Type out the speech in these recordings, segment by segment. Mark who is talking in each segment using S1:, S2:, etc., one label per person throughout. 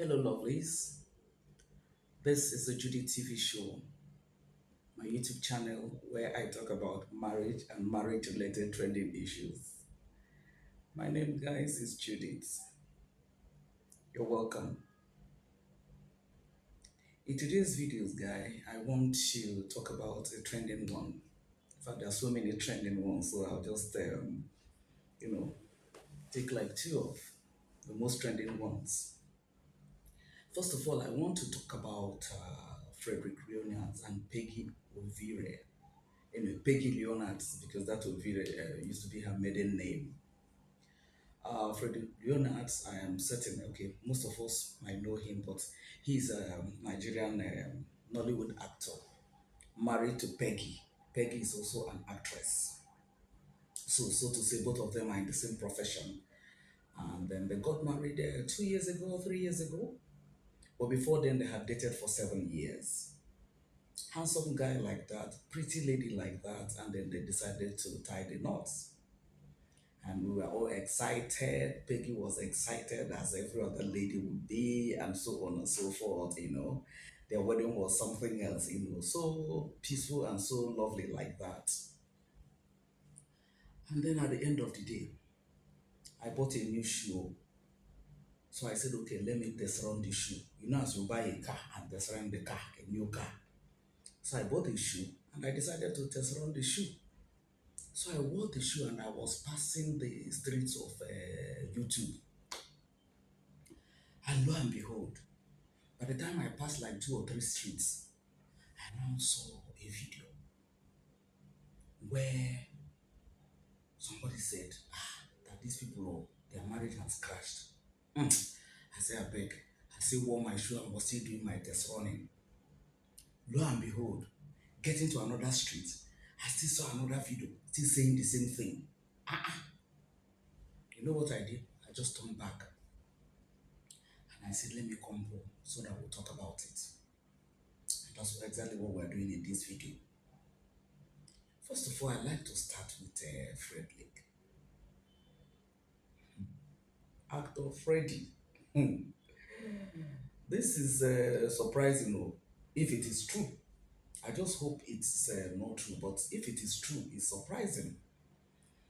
S1: Hello, lovelies. This is the Judy TV show, my YouTube channel where I talk about marriage and marriage related trending issues. My name, guys, is Judith. You're welcome. In today's videos, guy, I want to talk about a trending one. In fact, there are so many trending ones, so I'll just, you know, take like two of the most trending ones. First of all, I want to talk about Frederick Leonard and Peggy Ovire. Peggy Leonard, because that Ovire used to be her maiden name. Frederick Leonard, I am certain, okay, most of us might know him, but he's a Nigerian Nollywood actor, married to Peggy. Peggy is also an actress. So to say, both of them are in the same profession. And then they got married 2 years ago, 3 years ago. But before then, they had dated for 7 years. Handsome guy like that, pretty lady like that, and then they decided to tie the knots. And we were all excited. Peggy was excited as every other lady would be, and so on and so forth. Their wedding was something else, so peaceful and so lovely like that. And then at the end of the day, I bought a new shoe. So I said, okay, let me test run the shoe. As you buy a car and test run the car, a new car. So I bought a shoe and I decided to test run the shoe. So I wore the shoe and I was passing the streets of YouTube. And lo and behold, by the time I passed like two or three streets, I now saw a video where somebody said, that these people, their marriage has crashed. I said, I beg. I still wore my shoe and was still doing my test running. Lo and behold, getting to another street, I still saw another video, still saying the same thing. You know what I did? I just turned back and I said, let me come home so that we'll talk about it. And that's exactly what we're doing in this video. First of all, I'd like to start with Frederick. Actor Freddy. This is surprising, if it is true. I just hope it's not true, but if it is true, it's surprising.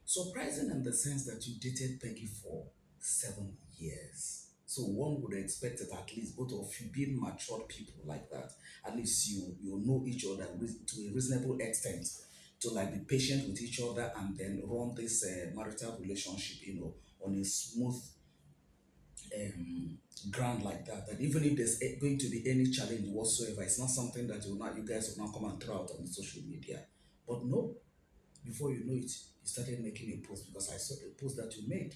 S1: Surprising in the sense that you dated Peggy for 7 years. So one would expect that at least both of you being matured people like that, at least you know each other to a reasonable extent to like be patient with each other and then run this marital relationship, on a smooth um, ground like that. That even if there's going to be any challenge whatsoever, it's not something that you guys will not come and throw out on the social media. But no, before you know it, you started making a post because I saw the post that you made.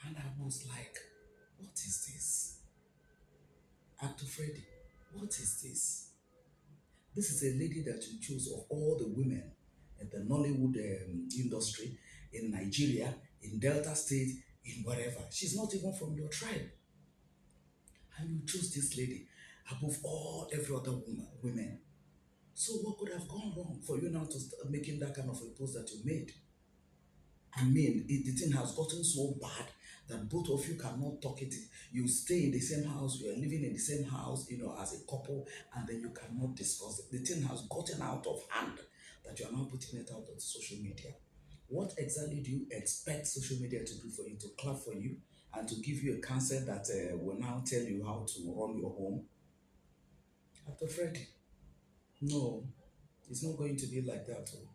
S1: And I was like, what is this? Actor Freddy, what is this? This is a lady that you chose of all the women in the Nollywood industry in Nigeria, in Delta State, in wherever. She's not even from your tribe. And you chose this lady above all every other women. So what could have gone wrong for you now to start making that kind of a post that you made? I mean, the thing has gotten so bad that both of you cannot talk it. You stay in the same house, you are living in the same house, as a couple, and then you cannot discuss it. The thing has gotten out of hand that you are now putting it out on social media. What exactly do you expect social media to do for you, to clap for you, and to give you a counsel that will now tell you how to run your home? After Freddy, no, it's not going to be like that. Oh.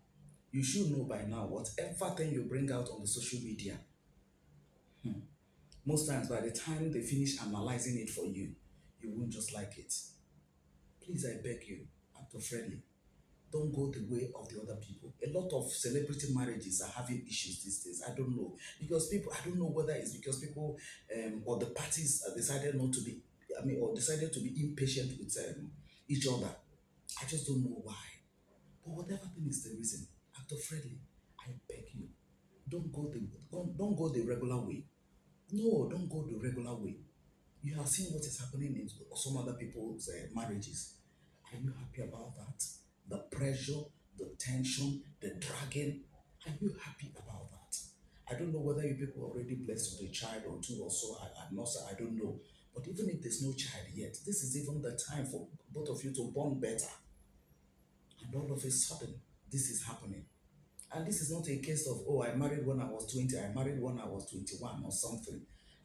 S1: You should know by now, whatever thing you bring out on the social media, most times by the time they finish analyzing it for you, you won't just like it. Please, I beg you, Actor Friendly, don't go the way of the other people. A lot of celebrity marriages are having issues these days. I don't know. Because people, I don't know whether it's because people or the parties decided not to be, or decided to be impatient with each other. I just don't know why. But whatever thing is the reason, Actor Friendly, I beg you, don't go the regular way. No, don't go the regular way. You have seen what is happening in some other people's marriages. Are you happy about that? The pressure, the tension, the dragging. Are you happy about that? I don't know whether you people already blessed with a child or two or so. I'm not. I don't know. But even if there's no child yet, this is even the time for both of you to bond better. And all of a sudden, this is happening. And this is not a case of, oh, I married when I was 20, I married when I was 21 or something.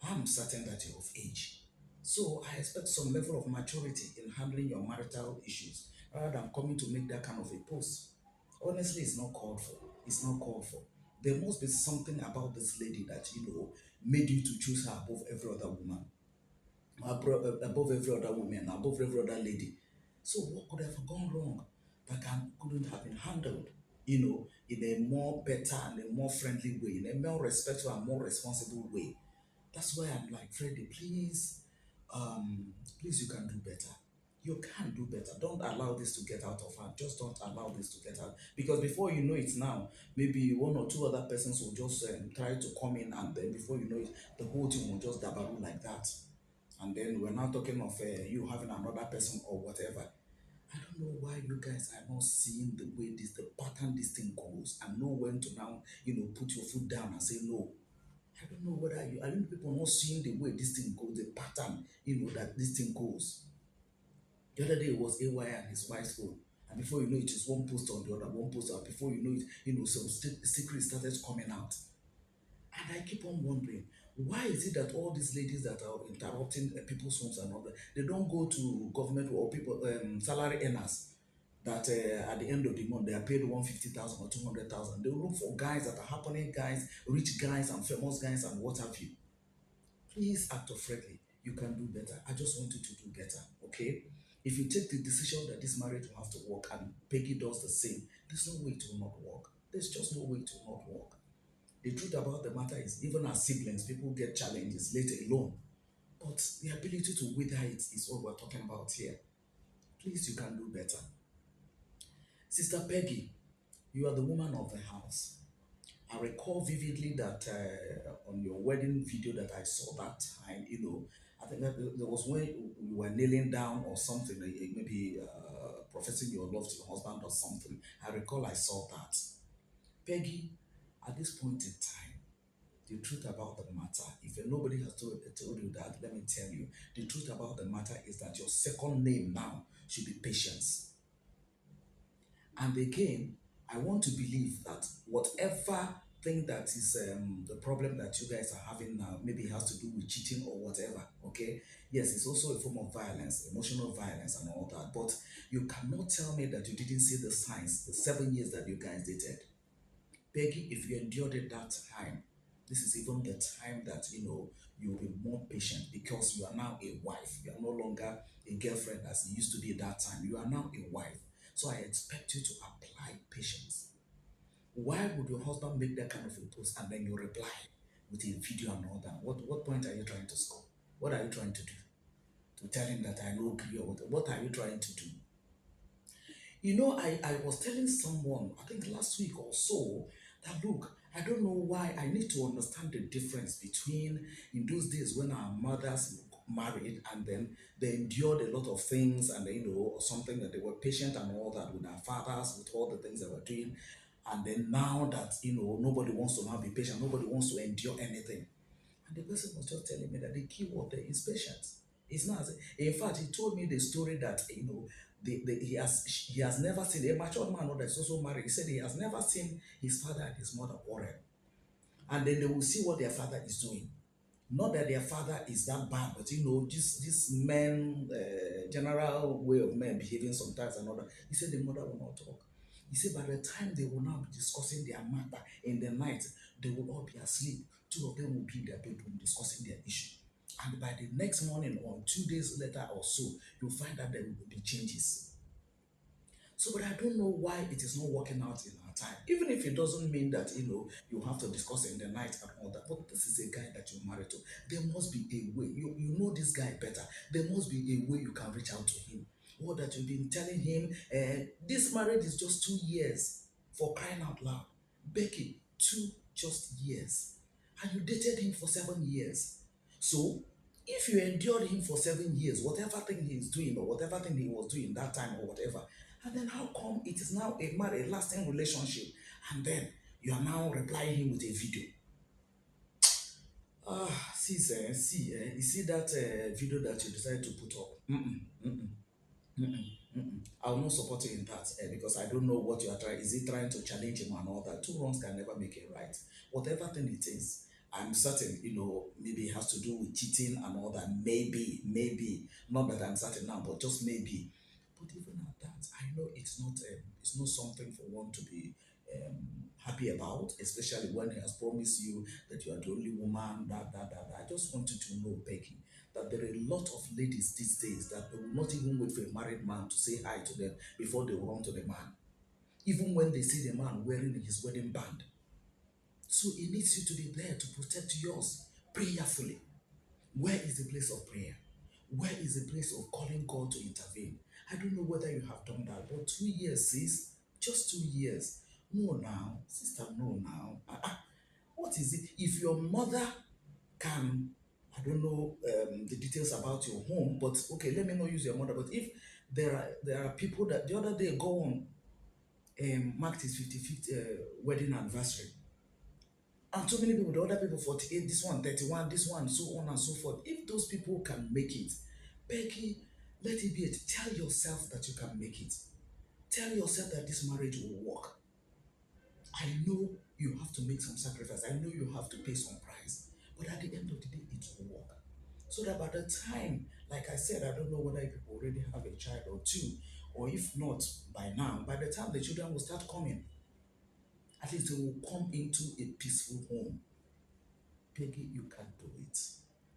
S1: I'm certain that you're of age. So I expect some level of maturity in handling your marital issues rather than coming to make that kind of a post. Honestly, it's not called for. It's not called for. There must be something about this lady that, made you to choose her above every other woman, above every other woman, above every other lady. So what could have gone wrong that couldn't have been handled, in a more better and a more friendly way, in a more respectful and more responsible way? That's why I'm like, Freddie, please, you can do better. You can do better. Don't allow this to get out of hand. Just don't allow this to get out. Because before you know it now, maybe one or two other persons will just try to come in, and then before you know it, the whole thing will just dabaru like that. And then we're now talking of you having another person or whatever. I don't know why you guys are not seeing the pattern this thing goes, and know when to now, put your foot down and say no. I don't know whether are you people not seeing the way this thing goes, the pattern, that this thing goes. The other day it was AY and his wife's phone. And before you know it, it's one post on the other, one post out. Before you know it, some secrets started coming out. And I keep on wondering, why is it that all these ladies that are interrupting people's homes and all that, they don't go to government or people, salary earners, that at the end of the month they are paid 150,000 or 200,000. They look for guys that are happening guys, rich guys and famous guys and what have you. Please, Actor Frederick, you can do better. I just want you to do better, okay? If you take the decision that this marriage will have to work and Peggy does the same, there's no way it will not work. There's just no way it will not work. The truth about the matter is, even as siblings, people get challenges, let alone. But the ability to wither it is what we're talking about here. Please, you can do better. Sister Peggy, you are the woman of the house. I recall vividly that on your wedding video that I saw that time, I think that there was when you were kneeling down or something, maybe professing your love to your husband or something. I recall I saw that. Peggy, at this point in time, the truth about the matter, if nobody has told you that, let me tell you, the truth about the matter is that your second name now should be patience. And again, I want to believe that whatever thing that is the problem that you guys are having now, maybe it has to do with cheating or whatever, okay? Yes, it's also a form of violence, emotional violence and all that. But you cannot tell me that you didn't see the signs, the 7 years that you guys dated. Peggy, if you endured it that time, this is even the time that you'll be more patient because you are now a wife. You are no longer a girlfriend as you used to be at that time. You are now a wife. So I expect you to apply patience. Why would your husband make that kind of a post and then you reply with a video and all that? What point are you trying to score? What are you trying to do? To tell him that I know agree or what are you trying to do? I was telling someone, I think last week or so, that look, I don't know why I need to understand the difference between in those days when our mothers married and then they endured a lot of things and or something that they were patient and all that with our fathers, with all the things they were doing. And then now that nobody wants to now be patient, nobody wants to endure anything. And the person was just telling me that the key word there is patience. It's not. In fact, he told me the story that he has never seen a mature man that is also married. He said he has never seen his father and his mother quarrel, and then they will see what their father is doing. Not that their father is that bad, but this men general way of men behaving sometimes and all that. He said the mother will not talk. He said by the time they will now be discussing their matter in the night, they will all be asleep. Two of them will be in their bedroom discussing their issue. And by the next morning or 2 days later or so, you'll find that there will be changes. So, but I don't know why it is not working out in our time. Even if it doesn't mean that you have to discuss in the night and all that. But this is a guy that you're married to. There must be a way. You know this guy better. There must be a way you can reach out to him. Or that you've been telling him, this marriage is just 2 years, for crying out loud. Becky, just years. And you dated him for 7 years. So if you endured him for 7 years, whatever thing he's doing or whatever thing he was doing that time or whatever, and then how come it is now a lasting relationship, and then you are now replying him with a video? You see that video that you decided to put up? Mm-mm, mm-mm, mm-mm, mm-mm. I will not support you in that because I don't know what you are trying. Is he trying to challenge him and all that? Two wrongs can never make it right. Whatever thing it is, I'm certain, maybe it has to do with cheating and all that. Maybe. Not that I'm certain now, but just maybe. But even at that, I know it's not something for one to be happy about, especially when he has promised you that you are the only woman, that. I just want you to know, Peggy, that there are a lot of ladies these days that they will not even wait for a married man to say hi to them before they will run to the man, even when they see the man wearing his wedding band. So he needs you to be there to protect yours prayerfully. Where is the place of prayer? Where is the place of calling God to intervene? I don't know whether you have done that, but 2 years, sis, just 2 years. No, now, sister, no, now. What is it? If your mother can, I don't know the details about your home, but okay, let me not use your mother. But if there are people that the other day go on marked his 55th wedding anniversary, and so many people, the other people 48, this one 31, this one so on and so forth. If those people can make it, Becky, let it be. Tell yourself that you can make it. Tell yourself that this marriage will work. I know you have to make some sacrifice. I know you have to pay some price. But at the end of the day, it will work. So that by the time, like I said, I don't know whether people already have a child or two, or if not by now, by the time the children will start coming, at least they will come into a peaceful home. Peggy, you can do it.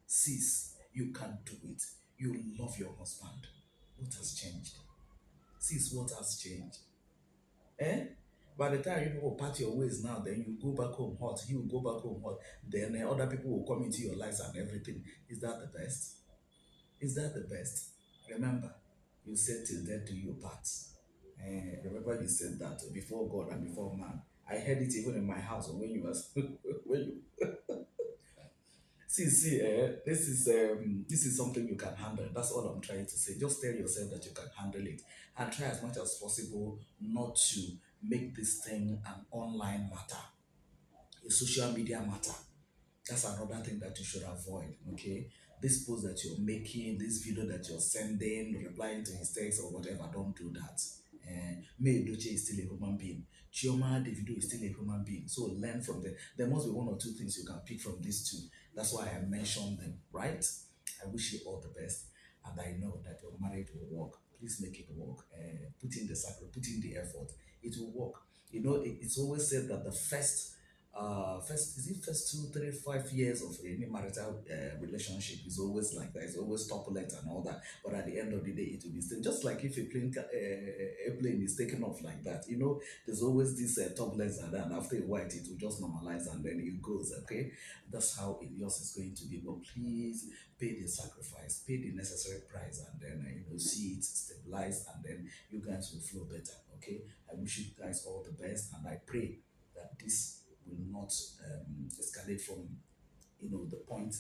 S1: Sis, you can do it. You love your husband. What has changed? Sis, what has changed? Eh? By the time you people part your ways now, then you go back home hot. You go back home hot. Then other people will come into your lives and everything. Is that the best? Is that the best? Remember, you said till death do you part. Remember you said that before God and before man. I heard it even in my house when you was when you this is something you can handle. That's all I'm trying to say. Just tell yourself that you can handle it and try as much as possible not to make this thing an online matter, a social media matter. That's another thing that you should avoid. Okay, this post that you're making, this video that you're sending, replying to his text or whatever, don't do that. May Edochie is still a human being. Chioma Davido is still a human being. So learn from them. There must be one or two things you can pick from these two. That's why I mentioned them, right? I wish you all the best, and I know that your marriage will work. Please make it work. Put in the sacrifice, put in the effort. It will work. It's always said that the first 2, 3, 5 years of any marital relationship is always like that. It's always turbulent and all that. But at the end of the day, it will be still just like if a plane is taken off like that. There's always this turbulence and then after a while it will just normalize and then it goes. Okay, that's how yours is going to be. But please pay the sacrifice, pay the necessary price, and then see it stabilize, and then you guys will flow better. Okay, I wish you guys all the best, and I pray that this will not escalate from the point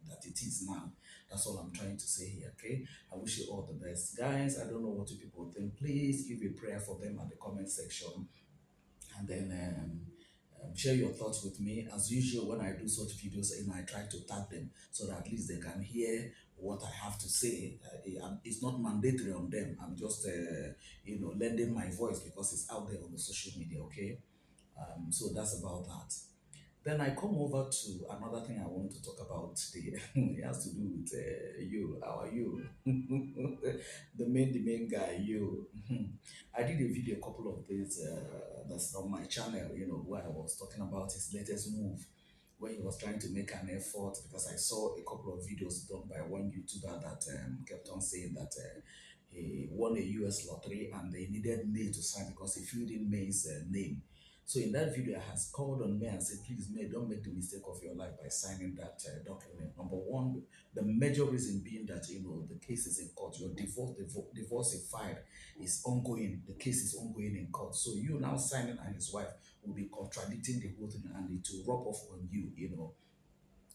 S1: that it is now. That's all I'm trying to say here. Okay, I wish you all the best, guys. I don't know what you people think. Please give a prayer for them at the comment section, and then share your thoughts with me. As usual, when I do such videos, I try to tag them so that at least they can hear what I have to say. It's not mandatory on them. I'm just lending my voice because it's out there on the social media. Okay, so that's about that. Then I come over to another thing I want to talk about today. It has to do with you. How are you? The main guy, you. I did a video a couple of days that's on my channel, where I was talking about his latest move, where he was trying to make an effort because I saw a couple of videos done by one YouTuber that kept on saying that he won a US lottery and they needed May to sign because he filled in May's name. So in that video, I has called on May and said, please, May, don't make the mistake of your life by signing that document. Number one, the major reason being that, the case is in court. Your divorce is filed, is ongoing. The case is ongoing in court. So you now signing and his wife will be contradicting the whole thing and it will rub off on you.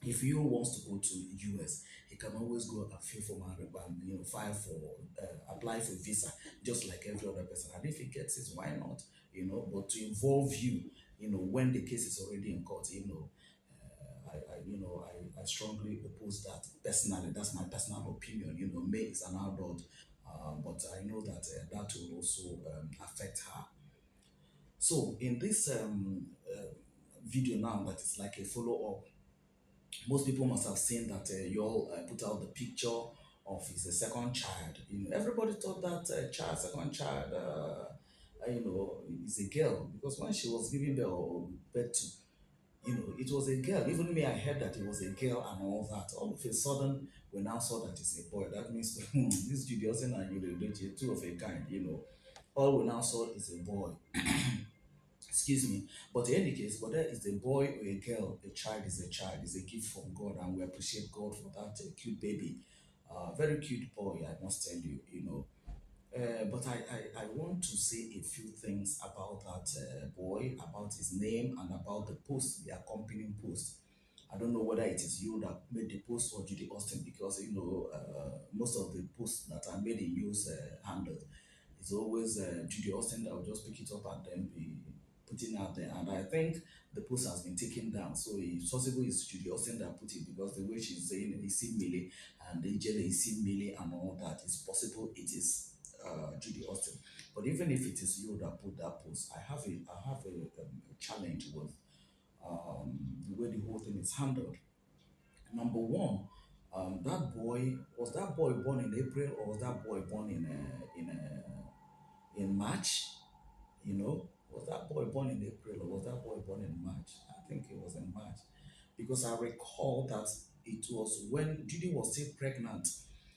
S1: If you wants to go to US, he can always go and fill for marriage and file for apply for visa just like every other person. And if he gets it, why not? But to involve you, when the case is already in court, I strongly oppose that personally. That's my personal opinion. May is an adult, but I know that that will also affect her. So in this video now, that is like a follow up, most people must have seen that you all put out the picture of his second child. Everybody thought that second child, is a girl, because when she was giving birth to, it was a girl. Even me, I heard that it was a girl and all that. All of a sudden, we now saw that it's a boy. That means this Judy Austin and Yul Edochie, two of a kind. All we now saw is a boy. Excuse me. But in any case, whether it's a boy or a girl, a child is a child, is a gift from God, and we appreciate God for that cute baby. Very cute boy, I must tell you. But I want to say a few things about that boy, about his name, and about the post, the accompanying post. I don't know whether it is you that made the post or Judy Austin, because most of the posts that are made in use handles, it's always Judy Austin that will just pick it up and then be putting out there. And I think the post has been taken down. So it's possible it's Judy Austin that put it, because the way she's saying Isi Mili and the Jelle Isi Mili and all that, it's possible it is Judy Austin. But even if it is you that put that post, I have a challenge with the way the whole thing is handled. Number one, that boy born in April, or was that boy born in March? Was that boy born in April, or was that boy born in March? I think it was in March, because I recall that it was when Judy was still pregnant,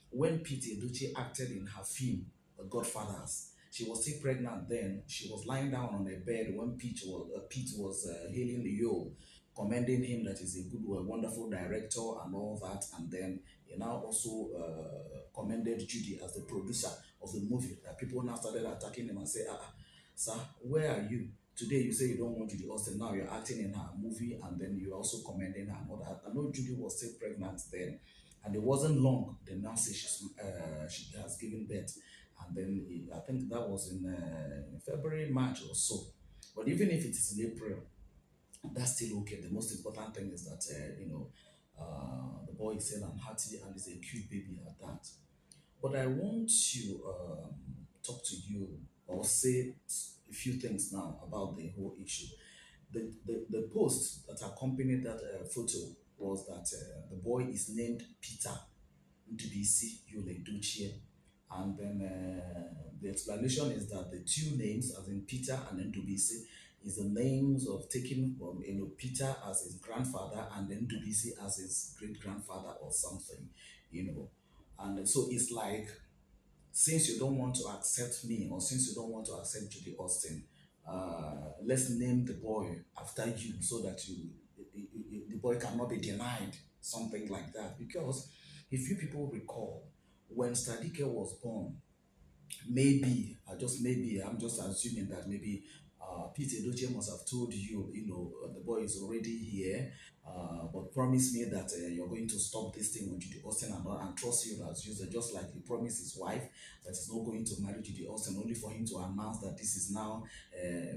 S1: when Peter Ndubuisi acted in her film, The Godfathers. She was still pregnant then. She was lying down on a bed when Pete was hailing the Yule, commending him that he's a good, wonderful director and all that. And then he now also commended Judy as the producer of the movie. That people now started attacking him and say, sir, where are you? Today you say you don't want Judy Austin, now you're acting in her movie, and then you're also commending her and all that. I know Judy was still pregnant then, and it wasn't long. They now say she has given birth, and then I think that was in February, March or so. But even if it is in April, that's still okay. The most important thing is that the boy is still and hearty and is a cute baby at that. But I want to talk to you, or say a few things now about the whole issue. The post that accompanied that photo was that the boy is named Peter Ndubuisi Yul Edochie. And then the explanation is that the two names, as in Peter and Ndubuisi, is the names of taken from Peter as his grandfather, and then Ndubuisi as his great grandfather or something, you know. And so it's like, since you don't want to accept me, or since you don't want to accept Judy Austin, let's name the boy after you, so that the boy cannot be denied, something like that. Because if you people recall, when Stadike was born, maybe, just maybe, I'm just assuming that maybe Peter Edochie must have told you, the boy is already here, but promise me that you're going to stop this thing with Judy Austin, and trust you as user, just like he promised his wife that he's not going to marry Judy Austin, only for him to announce that this is now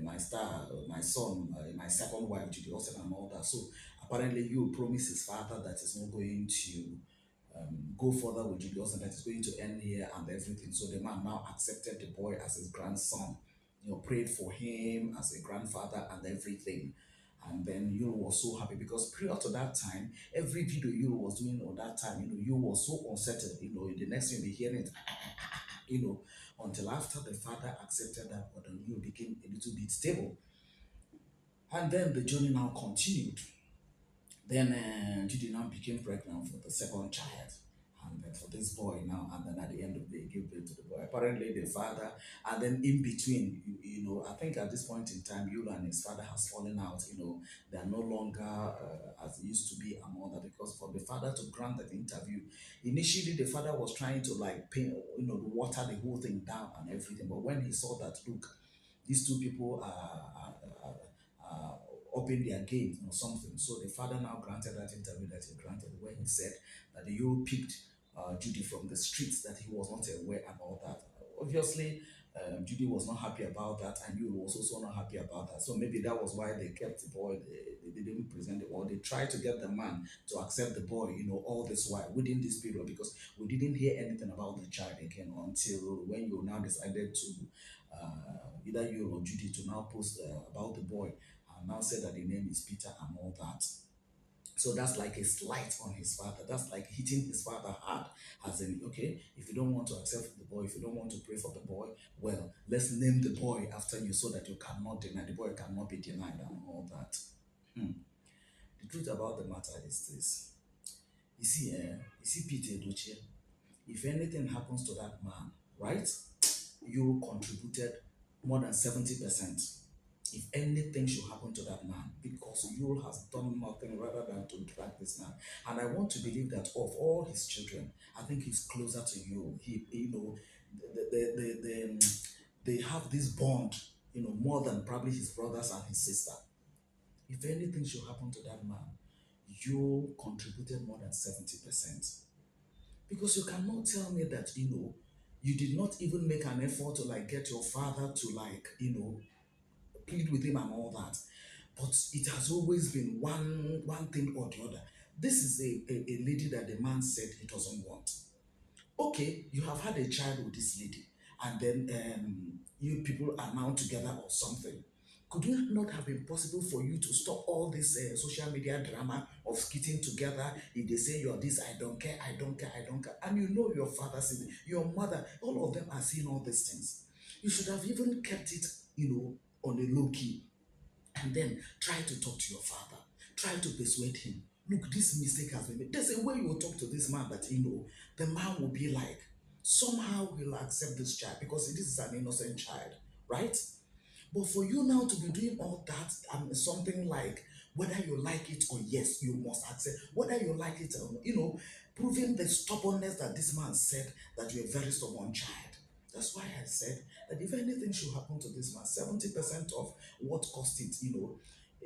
S1: my star, my son, my second wife, Judy Austin, and all that. So apparently, you promised his father that he's not going to go further with Judy Austin, that is going to end here and everything. So the man now accepted the boy as his grandson, prayed for him as a grandfather and everything. And then you was so happy, because prior to that time, every video you was doing on that time, you was so unsettled, the next thing you be hearing it, you know, until after the father accepted that, but then you became a little bit stable. And then the journey now continued. Then Judy now became pregnant for the second child, and then for this boy now, and then at the end of the day, gave birth to the boy. Apparently, the father, and then in between, I think at this point in time, Yul and his father has fallen out. They are no longer as they used to be and all that, because for the father to grant that interview, initially the father was trying to like pay, water the whole thing down and everything. But when he saw that, look, these two people are upping their game or something. So the father now granted that interview that he granted, where he said that the Euro picked Judy from the streets, that he was not aware and all that. Obviously, Judy was not happy about that, and you was also not happy about that. So maybe that was why they kept the boy. They didn't present the boy. They tried to get the man to accept the boy, all this while within this period, because we didn't hear anything about the child again until when you now decided to, either you or Judy, to now post about the boy and now said that the name is Peter and all that. So that's like a slight on his father. That's like hitting his father hard. As in, okay, if you don't want to accept the boy, if you don't want to pray for the boy, well, let's name the boy after you so that you cannot deny. The boy cannot be denied and all that. Hmm. The truth about the matter is this. You see Peter Ndubuisi, if anything happens to that man, right, you contributed more than 70%. If anything should happen to that man, because you has done nothing rather than to drag this man. And I want to believe that of all his children, I think he's closer to you. They have this bond, more than probably his brothers and his sister. If anything should happen to that man, you contributed more than 70%. Because you cannot tell me that, you did not even make an effort to like get your father to like, plead with him and all that. But it has always been one thing or the other. This is a lady that the man said he doesn't want. Okay, you have had a child with this lady, and then you people are now together or something. Could it not have been possible for you to stop all this social media drama of skitting together? If they say you're this, I don't care, I don't care, I don't care. And you know your father, your mother, all of them are seeing all these things. You should have even kept it, on a low key, and then try to talk to your father. Try to persuade him. Look, this mistake has been made. There's a way you will talk to this man that the man will be like, somehow he'll accept this child because this is an innocent child, right? But for you now to be doing all that, something like whether you like it or yes, you must accept, whether you like it or proving the stubbornness that this man said that you're a very stubborn child. That's why I said that if anything should happen to this man, 70% of what caused it,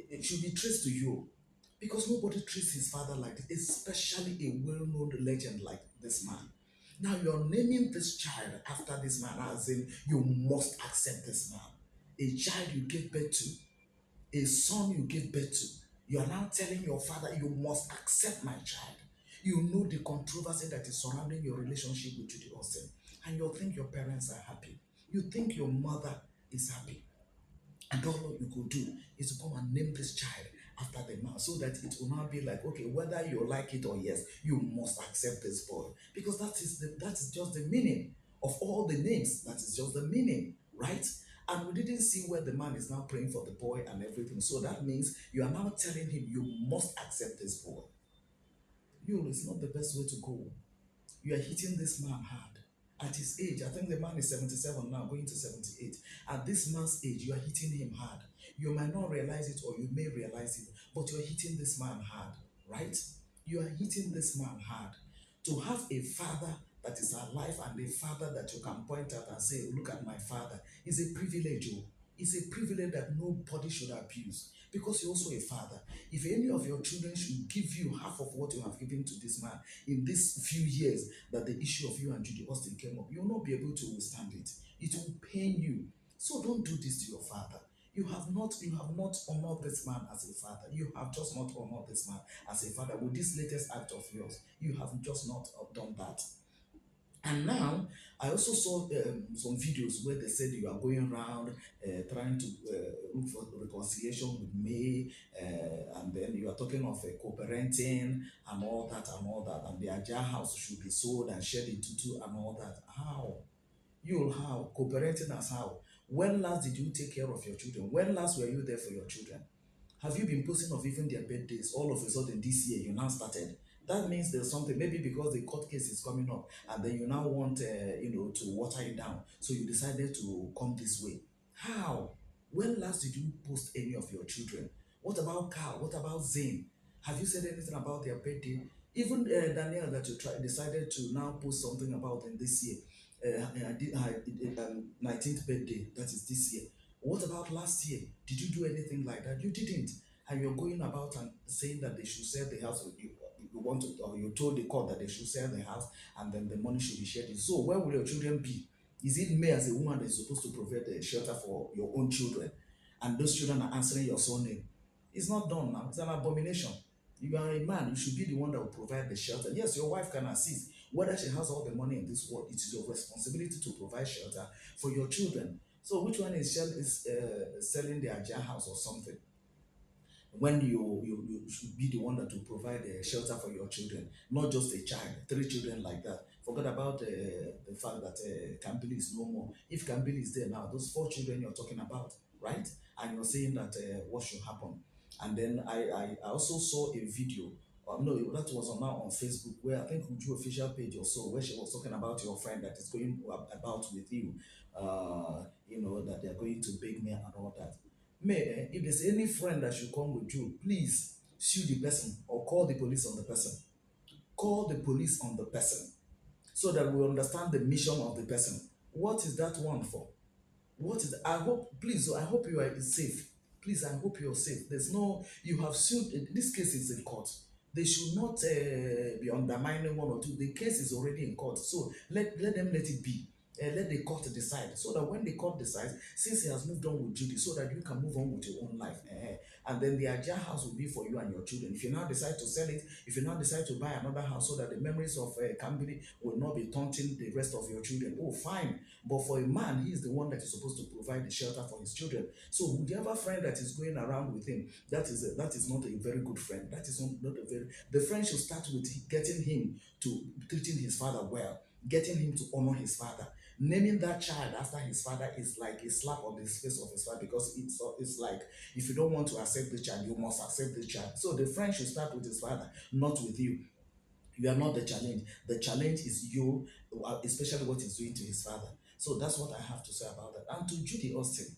S1: it should be traced to you. Because nobody treats his father like this, especially a well known legend like this man. Now you're naming this child after this man, as in you must accept this man. A child you gave birth to, a son you gave birth to, you are now telling your father, you must accept my child. You know the controversy that is surrounding your relationship with Judy Austin, and you think your parents are happy. You think your mother is happy. And all you could do is to come and name this child after the man so that it will now be like, okay, whether you like it or yes, you must accept this boy. Because that is just the meaning of all the names. That is just the meaning, right? And we didn't see where the man is now praying for the boy and everything. So that means you are now telling him you must accept this boy. You, it's not the best way to go. You are hitting this man hard. At his age, I think the man is 77 now, going to 78. At this man's age, you are hitting him hard. You might not realize it or you may realize it, but you're hitting this man hard, right? You are hitting this man hard. To have a father that is alive and a father that you can point at and say, look at my father, is a privilege. Oh. It's a privilege that nobody should abuse because you're also a father. If any of your children should give you half of what you have given to this man in these few years that the issue of you and Judy Austin came up, you will not be able to withstand it. It will pain you. So don't do this to your father. You have not honored this man as a father. You have just not honored this man as a father with this latest act of yours. You have just not done that. And now, I also saw some videos where they said you are going around trying to look for reconciliation with me, and then you are talking of co-parenting and all that and all that, and the Ajah house should be sold and shared into two and all that. How? How? Co-parenting as how? When last did you take care of your children? When last were you there for your children? Have you been posting of even their birthdays all of a sudden this year? You now started. That means there's something, maybe because the court case is coming up, and then you now want, to water it down. So you decided to come this way. How? When last did you post any of your children? What about Carl? What about Zane? Have you said anything about their birthday? Even Daniel, that you decided to now post something about in this year, 19th birthday, that is this year. What about last year? Did you do anything like that? You didn't. And you're going about and saying that they should sell the house. You want to, or you told the court that they should sell the house and then the money should be shared. So where will your children be? Is it me as a woman that is supposed to provide a shelter for your own children, and those children are answering your surname? It's not done now. It's an abomination. You are a man, you should be the one that will provide the shelter. Yes, your wife can assist. Whether she has all the money in this world, it is your responsibility to provide shelter for your children. So which one is selling their jar house or something? When you should be the one that will provide a shelter for your children, not just a child, three children like that. Forget about the fact that Kambili is no more. If Kambili is there now, those four children you're talking about, right? And you're saying that what should happen. And then I also saw a video. No, that was on now on Facebook, where I think Uju official page or so, where she was talking about your friend that is going about with you. That they're going to beg me and all that. May, if there's any friend that should come with you, please sue the person or call the police on the person. Call the police on the person so that we understand the mission of the person. What is that one for? What is, I hope, please, I hope you are safe. Please, I hope you're safe. There's no, you have sued, this case is in court. They should not be undermining one or two. The case is already in court. So let them let it be. Let the court decide. So that when the court decides, since he has moved on with Judy, so that you can move on with your own life. And then the Ajah house will be for you and your children. If you now decide to sell it, if you now decide to buy another house so that the memories of Kambili will not be taunting the rest of your children, oh, fine. But for a man, he is the one that is supposed to provide the shelter for his children. So whoever friend that is going around with him, that is not a very good friend. That is not a very, the friend should start with getting him to treating his father well, getting him to honor his father. Naming that child after his father is like a slap on the face of his father, because it's like, if you don't want to accept the child, you must accept the child. So the friend should start with his father, not with you. You are not the challenge. The challenge is you, especially what he's doing to his father. So that's what I have to say about that. And to Judy Austin,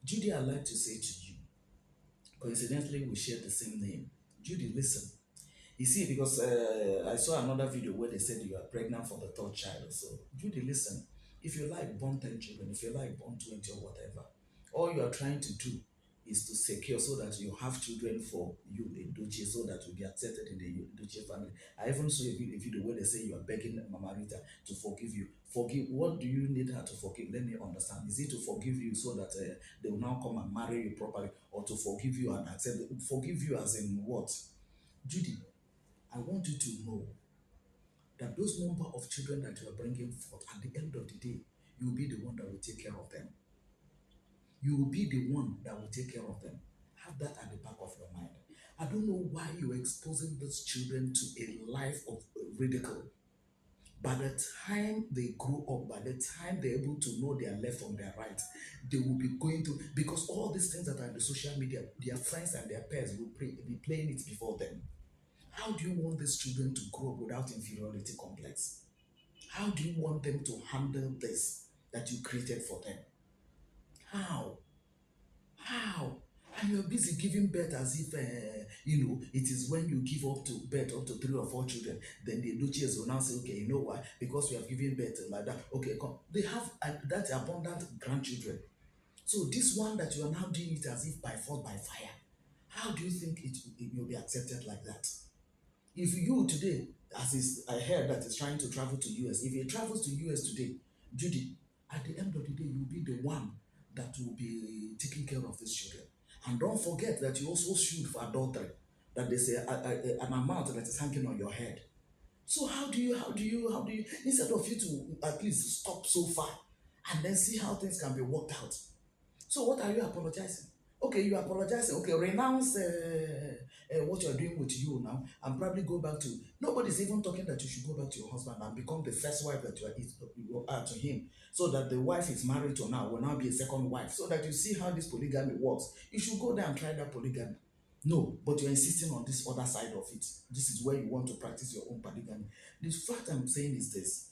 S1: Judy, I'd like to say to you, coincidentally, we share the same name. Judy, listen. You see, because I saw another video where they said you are pregnant for the third child. So, Judy, listen. If you like born 10 children, if you like born 20 or whatever, all you are trying to do is to secure so that you have children for you, Edochie, so that you be accepted in the Edochie family. I even saw a video where they say you are begging Mama Rita to forgive you. Forgive, what do you need her to forgive? Let me understand. Is it to forgive you so that they will now come and marry you properly, or to forgive you and accept? Forgive you as in what? Judy, I want you to know that those number of children that you are bringing forth, at the end of the day, you will be the one that will take care of them. You will be the one that will take care of them. Have that at the back of your mind. I don't know why you're exposing those children to a life of ridicule. By the time they grow up, by the time they're able to know their left from their right, they will be going to, because all these things that are in the social media, their friends and their peers will be playing it before them. How do you want these children to grow up without inferiority complex? How do you want them to handle this that you created for them? How? How? And you're busy giving birth as if, it is when you give up to birth up to 3 or 4 children, then the Luchias will now say, okay, you know why? Because we have given birth like that. Okay, come. They have that abundant grandchildren. So this one that you are now doing it as if by force, by fire, how do you think it will be accepted like that? If you today, as is, I heard that is trying to travel to US, if he travels to US today, Judy, at the end of the day, you'll be the one that will be taking care of these children. And don't forget that you also sued for adultery, that there's an amount that is hanging on your head. So how do you, instead of you to at least stop so far and then see how things can be worked out, so what are you apologizing? Okay, you apologizing. Okay, renounce what you're doing with you now, and probably go back to. Nobody's even talking that you should go back to your husband and become the first wife that you are to him, so that the wife is married to now will now be a second wife, so that you see how this polygamy works. You should go there and try that polygamy. No, but you're insisting on this other side of it. This is where you want to practice your own polygamy. The fact I'm saying is this: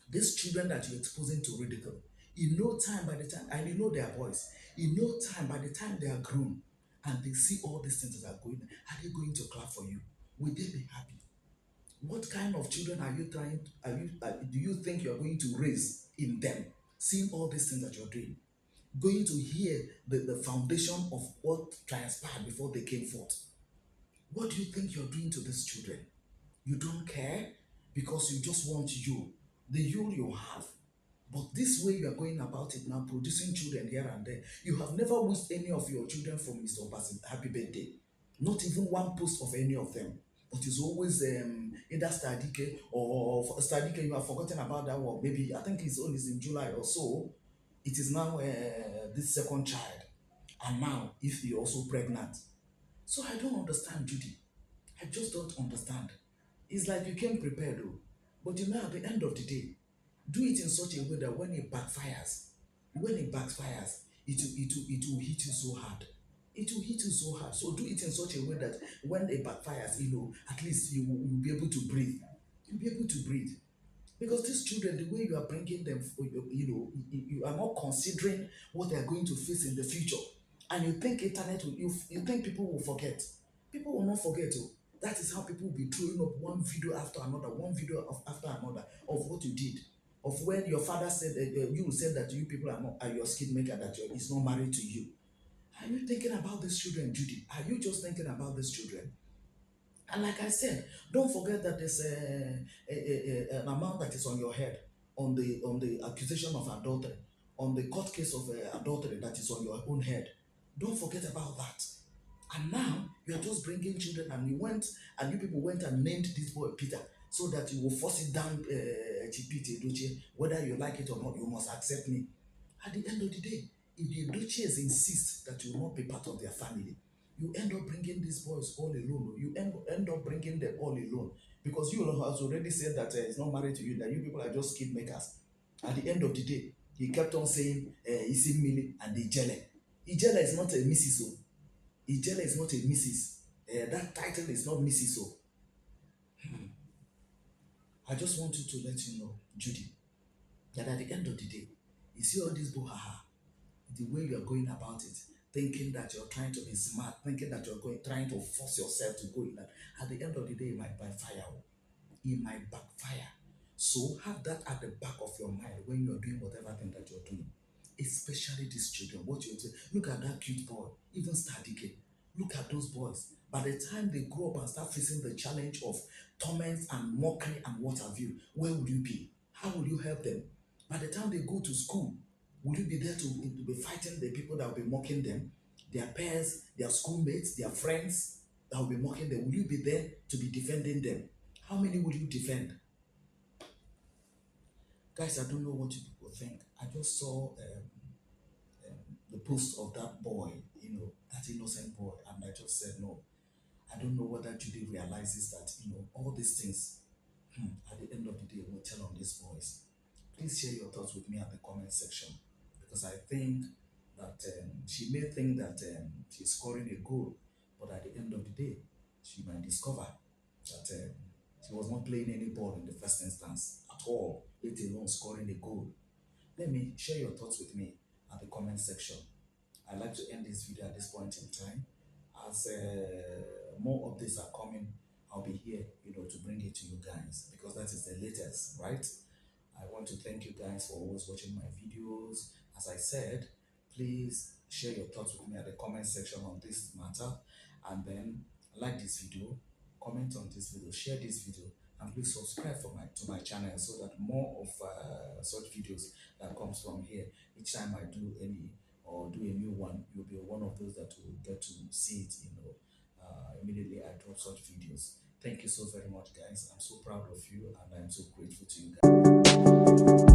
S1: these children that you're exposing to ridicule, in no time, by the time, and you know their voice, in no time, by the time they are grown and they see all these things that are going, are they going to clap for you? Will they be happy? What kind of children are you trying, do you think you're going to raise in them, seeing all these things that you're doing? Going to hear the foundation of what transpired before they came forth. What do you think you're doing to these children? You don't care because you just want you, the you have. But this way you are going about it now, producing children here and there, you have never wished any of your children from Mr. Obasi happy birthday. Not even one post of any of them. But it's always either Stadike or Stadike, you have forgotten about that one. Maybe I think his own is in July or so. It is now this second child. And now, if you're also pregnant. So I don't understand, Judy. I just don't understand. It's like you came prepared, though. But you know, at the end of the day, do it in such a way that when it backfires, it will hit you so hard. It will hit you so hard. So do it in such a way that when it backfires, at least you'll be able to breathe. You'll be able to breathe. Because these children, the way you are bringing them, you are not considering what they are going to face in the future. And you think you think people will forget. People will not forget. Oh. That is how people will be throwing up one video after another, one video after another of what you did. Of when your father said, you said that you people are your skin maker, that is not married to you. Are you thinking about these children, Judy? Are you just thinking about these children? And like I said, don't forget that there's an amount that is on your head on the accusation of adultery, on the court case of adultery that is on your own head. Don't forget about that. And now you are just bringing children, and you people went and named this boy Peter, so that you will force it down, Peter Edochie, whether you like it or not. You must accept me. At the end of the day, if the Edochies insist that you will not be part of their family, you end up bringing these boys all alone. You end up bringing them all alone, because you has already said that he's not married to you, that you people are just kid makers. At the end of the day, he kept on saying, Isi Mili and Ijele. Ijele is not a Mrs. O. Ijele is not a Mrs. That title is not Mrs. O. I just want you to let you know, Judy, that at the end of the day, you see all this bohaha, the way you are going about it, thinking that you're trying to be smart, thinking that trying to force yourself to go in that. At the end of the day, it might backfire. It might backfire. So have that at the back of your mind when you're doing whatever thing that you're doing. Especially these children. What you're doing. Look at that cute boy, even Stadike. Look at those boys. By the time they grow up and start facing the challenge of torment and mockery and what have you, where will you be? How will you help them? By the time they go to school, will you be there to be fighting the people that will be mocking them? Their peers, their schoolmates, their friends that will be mocking them. Will you be there to be defending them? How many will you defend? Guys, I don't know what you people think. I just saw the post of that boy, that innocent boy, and I just said, no, I don't know whether Judy realizes that, all these things, at the end of the day, will tell on these boys. Please share your thoughts with me at the comment section, because I think that she may think that she's scoring a goal, but at the end of the day, she might discover that she was not playing any ball in the first instance at all, let alone scoring a goal. Let me share your thoughts with me at the comment section. I'd like to end this video at this point in time. As more updates are coming, I'll be here, to bring it to you guys, because that is the latest, right? I want to thank you guys for always watching my videos. As I said, please share your thoughts with me at the comment section on this matter, and then like this video, comment on this video, share this video, and please subscribe to my channel, so that more of such videos that comes from here, each time I do any or do a new one, you'll be one of those that will get to see it, immediately I drop such videos. Thank you so very much, guys. I'm so proud of you, and I'm so grateful to you guys.